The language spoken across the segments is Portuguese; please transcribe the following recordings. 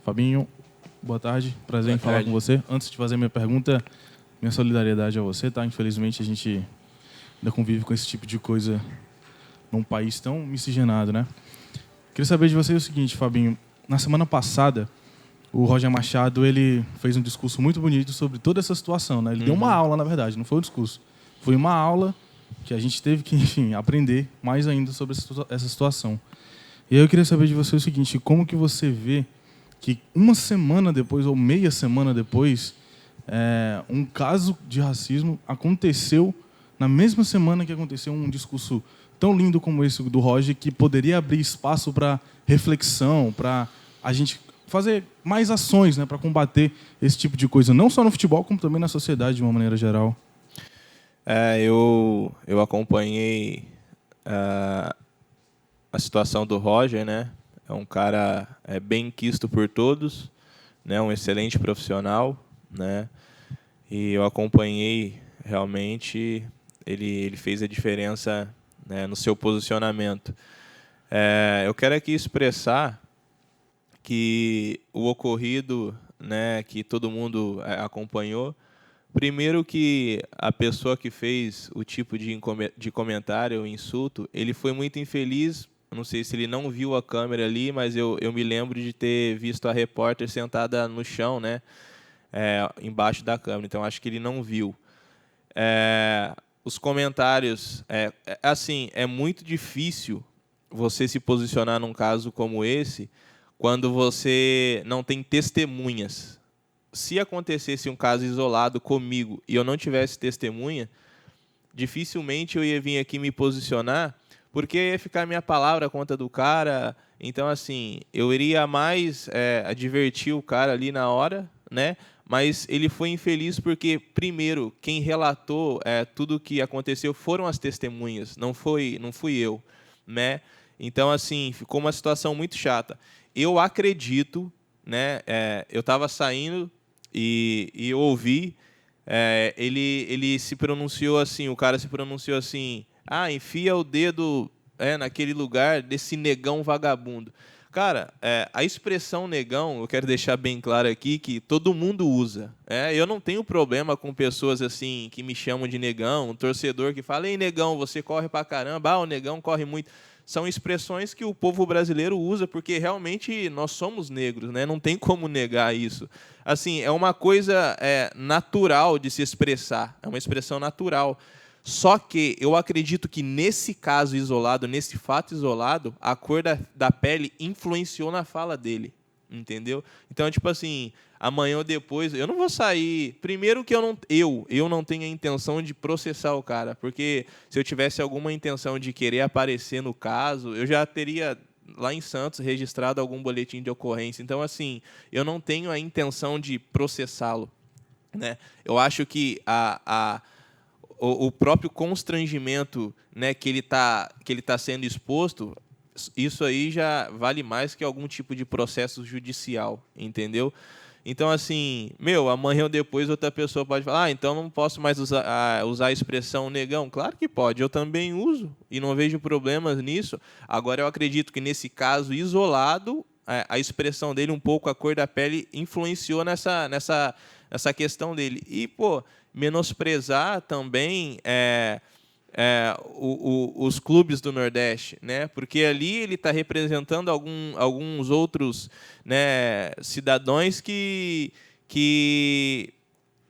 Fabinho, boa tarde. Prazer em falar com você. Antes de fazer minha pergunta, minha solidariedade a você, tá? Infelizmente, a gente ainda convive com esse tipo de coisa num país tão miscigenado, né? Queria saber de você o seguinte, Fabinho. Na semana passada, o Roger Machado ele fez um discurso muito bonito sobre toda essa situação, né? Ele deu uma aula, na verdade, não foi um discurso. Foi uma aula que a gente teve que, enfim, aprender mais ainda sobre essa situação. E aí eu queria saber de você o seguinte, como que você vê que uma semana depois, ou meia semana depois, um caso de racismo aconteceu na mesma semana que aconteceu um discurso tão lindo como esse do Roger, que poderia abrir espaço para reflexão, para a gente fazer mais ações, né, para combater esse tipo de coisa, não só no futebol, como também na sociedade de uma maneira geral. Eu acompanhei a situação do Roger, né? É um cara bem quisto por todos, né? Um excelente profissional, né? E eu acompanhei realmente ele fez a diferença, né, no seu posicionamento. Eu quero aqui expressar que o ocorrido, né, que todo mundo acompanhou. Primeiro que a pessoa que fez o tipo de comentário, insulto, ele foi muito infeliz. Não sei se ele não viu a câmera ali, mas eu me lembro de ter visto a repórter sentada no chão, né, embaixo da câmera. Então, acho que ele não viu. Os comentários... assim, é muito difícil você se posicionar num caso como esse quando você não tem testemunhas. Se acontecesse um caso isolado comigo e eu não tivesse testemunha, dificilmente eu ia vir aqui me posicionar, porque ia ficar minha palavra contra do cara. Então, assim, eu iria mais advertir o cara ali na hora, né? Mas ele foi infeliz porque, primeiro, quem relatou tudo o que aconteceu foram as testemunhas, não fui eu, né? Então, assim, ficou uma situação muito chata. Eu acredito, né? Eu estava saindo e eu ouvi, ele se pronunciou assim, o cara se pronunciou assim, enfia o dedo naquele lugar desse negão vagabundo. Cara, a expressão negão, eu quero deixar bem claro aqui que todo mundo usa. Eu não tenho problema com pessoas assim que me chamam de negão, um torcedor que fala, ei, negão, você corre pra caramba, o negão corre muito. São expressões que o povo brasileiro usa porque realmente nós somos negros, né? Não tem como negar isso. Assim, é uma coisa natural de se expressar, é uma expressão natural. Só que eu acredito que nesse caso isolado, nesse fato isolado, a cor da pele influenciou na fala dele, entendeu? Então, tipo assim, amanhã ou depois, eu não vou sair... Primeiro que eu não tenho a intenção de processar o cara, porque se eu tivesse alguma intenção de querer aparecer no caso, eu já teria, lá em Santos, registrado algum boletim de ocorrência. Então, assim, eu não tenho a intenção de processá-lo, né? Eu acho que o próprio constrangimento, né, que ele tá sendo exposto, isso aí já vale mais que algum tipo de processo judicial, entendeu? Então, assim, amanhã ou depois outra pessoa pode falar, então não posso mais usar a expressão negão. Claro que pode, eu também uso e não vejo problemas nisso. Agora, eu acredito que nesse caso isolado, a expressão dele, um pouco a cor da pele, influenciou nessa questão dele. E, menosprezar também os clubes do Nordeste, né? Porque ali ele está representando alguns outros, né, cidadãos que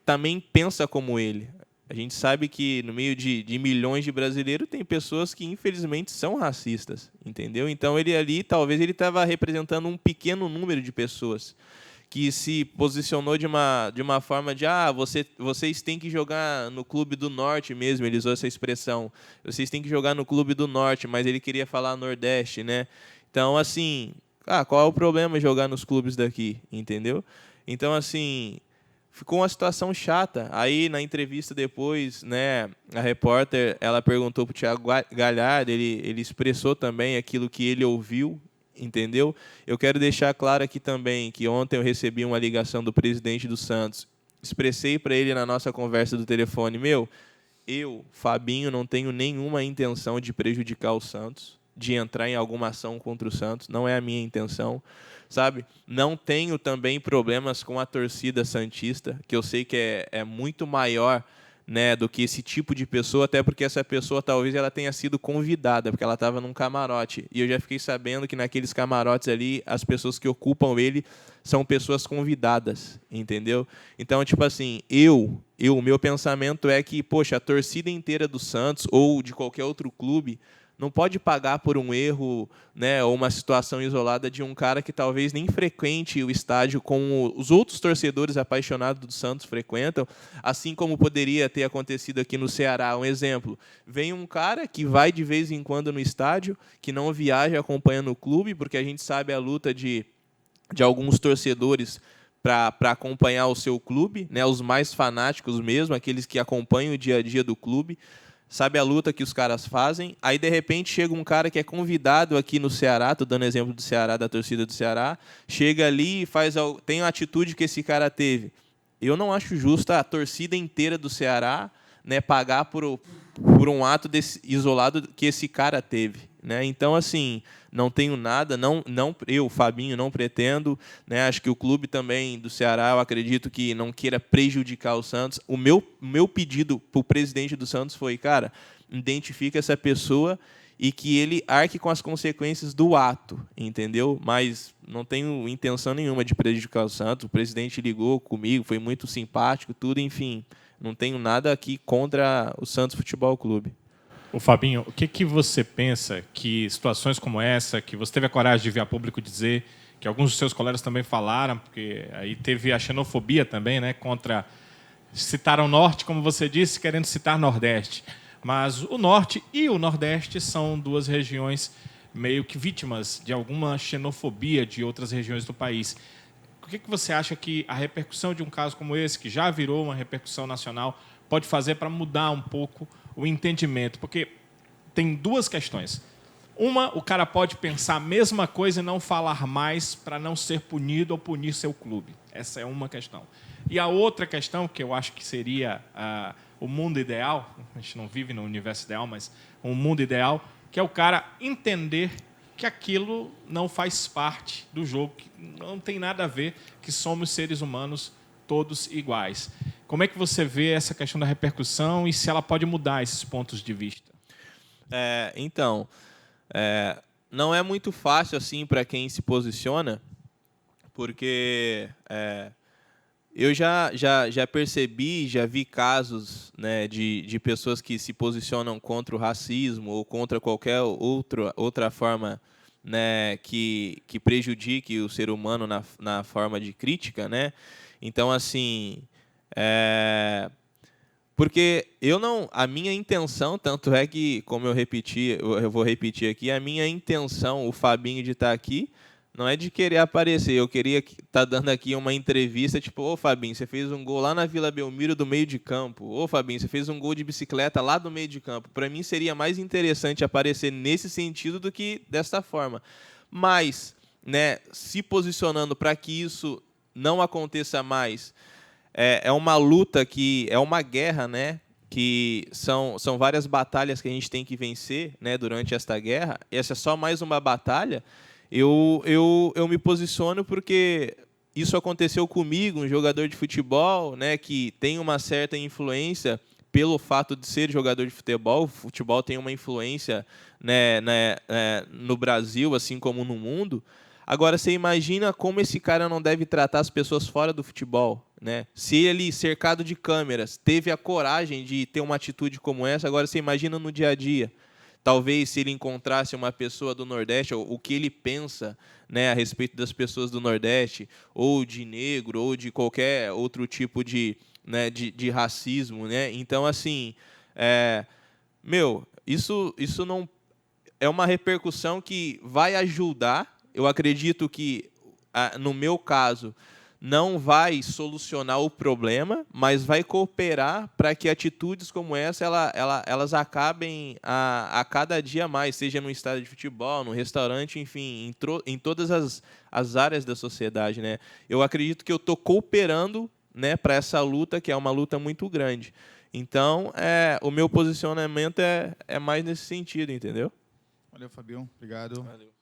também pensam como ele. A gente sabe que no meio de milhões de brasileiros tem pessoas que infelizmente são racistas, entendeu? Então ele ali talvez ele estava representando um pequeno número de pessoas que se posicionou de uma forma de vocês têm que jogar no Clube do Norte mesmo, ele usou essa expressão, vocês têm que jogar no Clube do Norte, mas ele queria falar Nordeste, né? Então, assim, qual é o problema em jogar nos clubes daqui, entendeu? Então, assim, ficou uma situação chata. Aí, na entrevista depois, né, a repórter, ela perguntou para o Thiago Galhardo, ele expressou também aquilo que ele ouviu, entendeu? Eu quero deixar claro aqui também que ontem eu recebi uma ligação do presidente do Santos. Expressei para ele na nossa conversa do telefone, eu, Fabinho, não tenho nenhuma intenção de prejudicar o Santos, de entrar em alguma ação contra o Santos, não é a minha intenção, sabe? Não tenho também problemas com a torcida santista, que eu sei que é muito maior, né, do que esse tipo de pessoa, até porque essa pessoa talvez ela tenha sido convidada, porque ela estava num camarote. E eu já fiquei sabendo que naqueles camarotes ali, as pessoas que ocupam ele são pessoas convidadas, entendeu? Então, tipo assim, o meu pensamento é que, poxa, a torcida inteira do Santos ou de qualquer outro clube não pode pagar por um erro, né, ou uma situação isolada de um cara que talvez nem frequente o estádio como os outros torcedores apaixonados do Santos frequentam, assim como poderia ter acontecido aqui no Ceará. Um exemplo, vem um cara que vai de vez em quando no estádio, que não viaja acompanhando o clube, porque a gente sabe a luta de alguns torcedores para acompanhar o seu clube, né, os mais fanáticos mesmo, aqueles que acompanham o dia a dia do clube, sabe a luta que os caras fazem. Aí, de repente, chega um cara que é convidado aqui no Ceará, estou dando exemplo do Ceará, da torcida do Ceará, chega ali e tem a atitude que esse cara teve. Eu não acho justo a torcida inteira do Ceará, né, pagar por um ato isolado que esse cara teve, né? Então, assim, não tenho nada, eu, Fabinho, não pretendo, né? Acho que o clube também do Ceará, eu acredito que não queira prejudicar o Santos. O meu pedido para o presidente do Santos foi, cara, identifica essa pessoa e que ele arque com as consequências do ato, entendeu? Mas não tenho intenção nenhuma de prejudicar o Santos. O presidente ligou comigo, foi muito simpático, tudo, enfim. Não tenho nada aqui contra o Santos Futebol Clube. Ô Fabinho, o que você pensa que situações como essa, que você teve a coragem de vir a público dizer, que alguns dos seus colegas também falaram, porque aí teve a xenofobia também, né, contra... Citaram o Norte, como você disse, querendo citar Nordeste. Mas o Norte e o Nordeste são duas regiões meio que vítimas de alguma xenofobia de outras regiões do país. O que você acha que a repercussão de um caso como esse, que já virou uma repercussão nacional, pode fazer para mudar um pouco o entendimento? Porque tem duas questões. Uma, o cara pode pensar a mesma coisa e não falar mais para não ser punido ou punir seu clube. Essa é uma questão. E a outra questão, que eu acho que seria o mundo ideal, a gente não vive no universo ideal, mas um mundo ideal, que é o cara entender que aquilo não faz parte do jogo, que não tem nada a ver, que somos seres humanos todos iguais. Como é que você vê essa questão da repercussão e se ela pode mudar esses pontos de vista? Então, não é muito fácil assim para quem se posiciona, porque eu já percebi, já vi casos, né, de pessoas que se posicionam contra o racismo ou contra qualquer outra forma, né, que prejudique o ser humano na forma de crítica, né? Então, assim, porque a minha intenção, tanto é que, como eu vou repetir aqui, a minha intenção, o Fabinho, de estar aqui, não é de querer aparecer. Eu queria estar dando aqui uma entrevista, tipo, ô Fabinho, você fez um gol lá na Vila Belmiro do meio de campo. Ô Fabinho, você fez um gol de bicicleta lá do meio de campo. Para mim seria mais interessante aparecer nesse sentido do que dessa forma. Mas, né, se posicionando para que isso não aconteça mais, é uma luta é uma guerra, né? Que são várias batalhas que a gente tem que vencer, né, durante esta guerra. Essa é só mais uma batalha. Eu me posiciono porque isso aconteceu comigo, um jogador de futebol, né, que tem uma certa influência pelo fato de ser jogador de futebol. O futebol tem uma influência, né, no Brasil, assim como no mundo. Agora, você imagina como esse cara não deve tratar as pessoas fora do futebol, né? Se ele, cercado de câmeras, teve a coragem de ter uma atitude como essa, agora você imagina no dia a dia. Talvez se ele encontrasse uma pessoa do Nordeste, ou o que ele pensa, né, a respeito das pessoas do Nordeste, ou de negro, ou de qualquer outro tipo de racismo, né? Então, assim, isso não é uma repercussão que vai ajudar. Eu acredito que, no meu caso, não vai solucionar o problema, mas vai cooperar para que atitudes como essa elas acabem a cada dia mais, seja no estádio de futebol, no restaurante, enfim, em todas as áreas da sociedade, né? Eu acredito que eu estou cooperando, né, para essa luta, que é uma luta muito grande. Então, o meu posicionamento é mais nesse sentido, entendeu? Valeu, Fabião. Obrigado. Valeu.